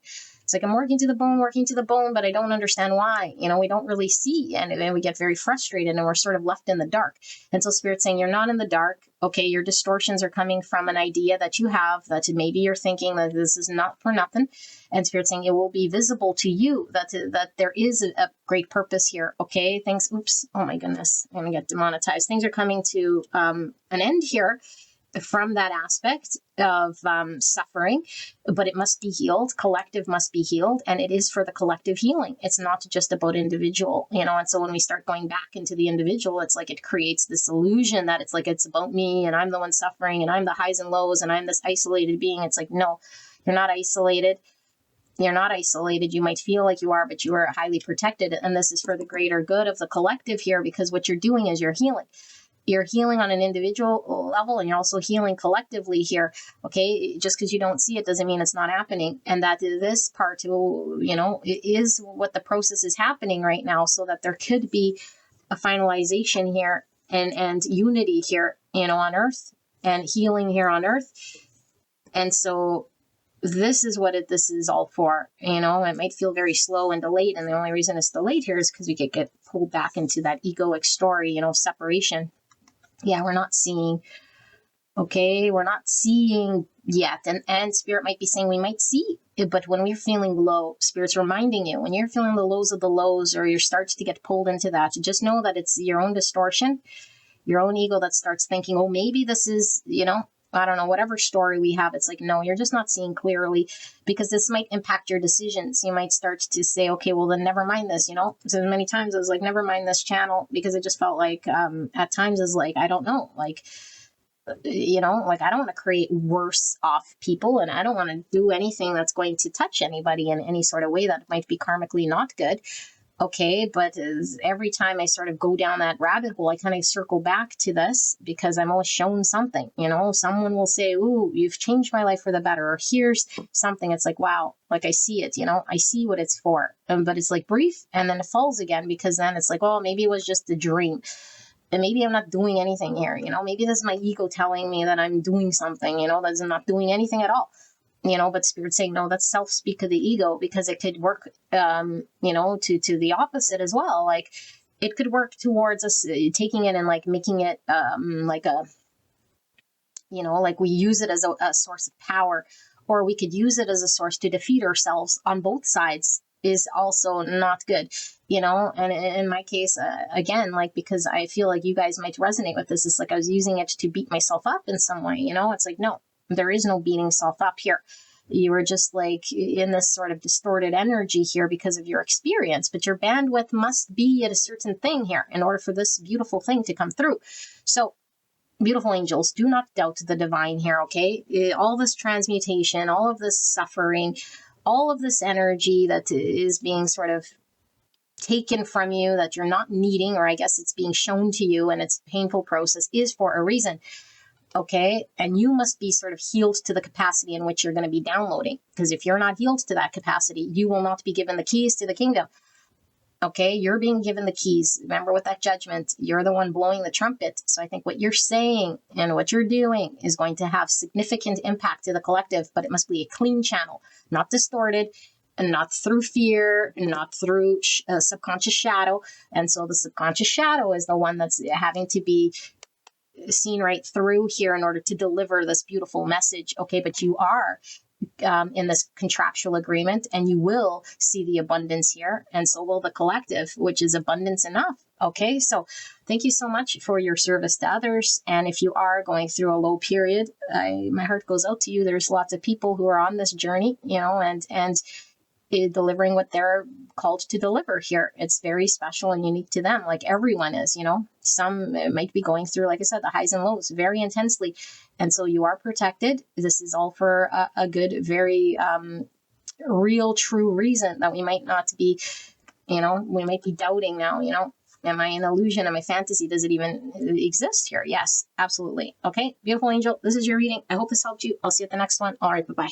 It's like I'm working to the bone, but I don't understand why. We don't really see. And then we get very frustrated and we're sort of left in the dark. And so Spirit's saying, you're not in the dark. Okay, your distortions are coming from an idea that you have, that maybe you're thinking that this is not for nothing. And Spirit's saying it will be visible to you that there is a great purpose here. Okay, oh my goodness, I'm going to get demonetized. Things are coming to an end here from that aspect of suffering, but it must be healed. Collective must be healed, and it is for the collective healing. It's not just about individual, and so when we start going back into the individual, it's like it creates this illusion that it's like it's about me and I'm the one suffering and I'm the highs and lows and I'm this isolated being. It's like, no, you're not isolated. You're not isolated. You might feel like you are, but you are highly protected, and this is for the greater good of the collective here, because what you're doing is you're healing. You're healing on an individual level, and you're also healing collectively here. Okay, just because you don't see it doesn't mean it's not happening. And that this part, it is what the process is happening right now, so that there could be a finalization here and unity here, on Earth, and healing here on Earth. And so this is what this is all for. It might feel very slow and delayed, and the only reason it's delayed here is because we get pulled back into that egoic story, separation. Yeah, we're not seeing. Okay, we're not seeing yet. And Spirit might be saying we might see, but when we're feeling low, Spirit's reminding you, when you're feeling the lows of the lows, or you start to get pulled into that, just know that it's your own distortion. your own ego that starts thinking, oh, maybe this is, I don't know, whatever story we have. It's like, no, you're just not seeing clearly, because this might impact your decisions. You might start to say, okay, well then never mind this, So many times I was like, never mind this channel, because it just felt like at times is like, I don't know, like, like I don't want to create worse off people, and I don't want to do anything that's going to touch anybody in any sort of way that might be karmically not good. Okay, but every time I sort of go down that rabbit hole, I kind of circle back to this, because I'm always shown something, someone will say, ooh, you've changed my life for the better, or here's something. It's like, wow, like I see it, I see what it's for. But it's like brief, and then it falls again, because then it's like, well, maybe it was just a dream. And maybe I'm not doing anything here, maybe this is my ego telling me that I'm doing something, that I'm not doing anything at all. But Spirit's saying, no, that's self-speak of the ego, because it could work, to the opposite as well. Like it could work towards us taking it and like making it like a, like we use it as a source of power, or we could use it as a source to defeat ourselves on both sides, is also not good, and in my case, again, like, because I feel like you guys might resonate with this, it's like I was using it to beat myself up in some way, it's like, no, there is no beating self up here. You were just like in this sort of distorted energy here because of your experience, but your bandwidth must be at a certain thing here in order for this beautiful thing to come through. So beautiful angels, do not doubt the divine here, okay? All this transmutation, all of this suffering, all of this energy that is being sort of taken from you that you're not needing, or I guess it's being shown to you and it's a painful process, is for a reason. Okay. And you must be sort of healed to the capacity in which you're going to be downloading. Because if you're not healed to that capacity, you will not be given the keys to the kingdom. Okay. You're being given the keys. Remember, with that judgment, you're the one blowing the trumpet. So I think what you're saying and what you're doing is going to have significant impact to the collective, but it must be a clean channel, not distorted, and not through fear, not through subconscious shadow. And so the subconscious shadow is the one that's having to be seen right through here in order to deliver this beautiful message. Okay, but you are in this contractual agreement, and you will see the abundance here, and so will the collective, which is abundance enough. Okay, so thank you so much for your service to others. And if you are going through a low period, my heart goes out to you. There's lots of people who are on this journey, and delivering what they're called to deliver here. It's very special and unique to them, like everyone is, Some might be going through, like I said, the highs and lows very intensely. And so you are protected. This is all for a good, very real, true reason that we might not be, we might be doubting now, Am I an illusion? Am I fantasy? Does it even exist here? Yes, absolutely. Okay, beautiful angel, this is your reading. I hope this helped you. I'll see you at the next one. All right, bye-bye.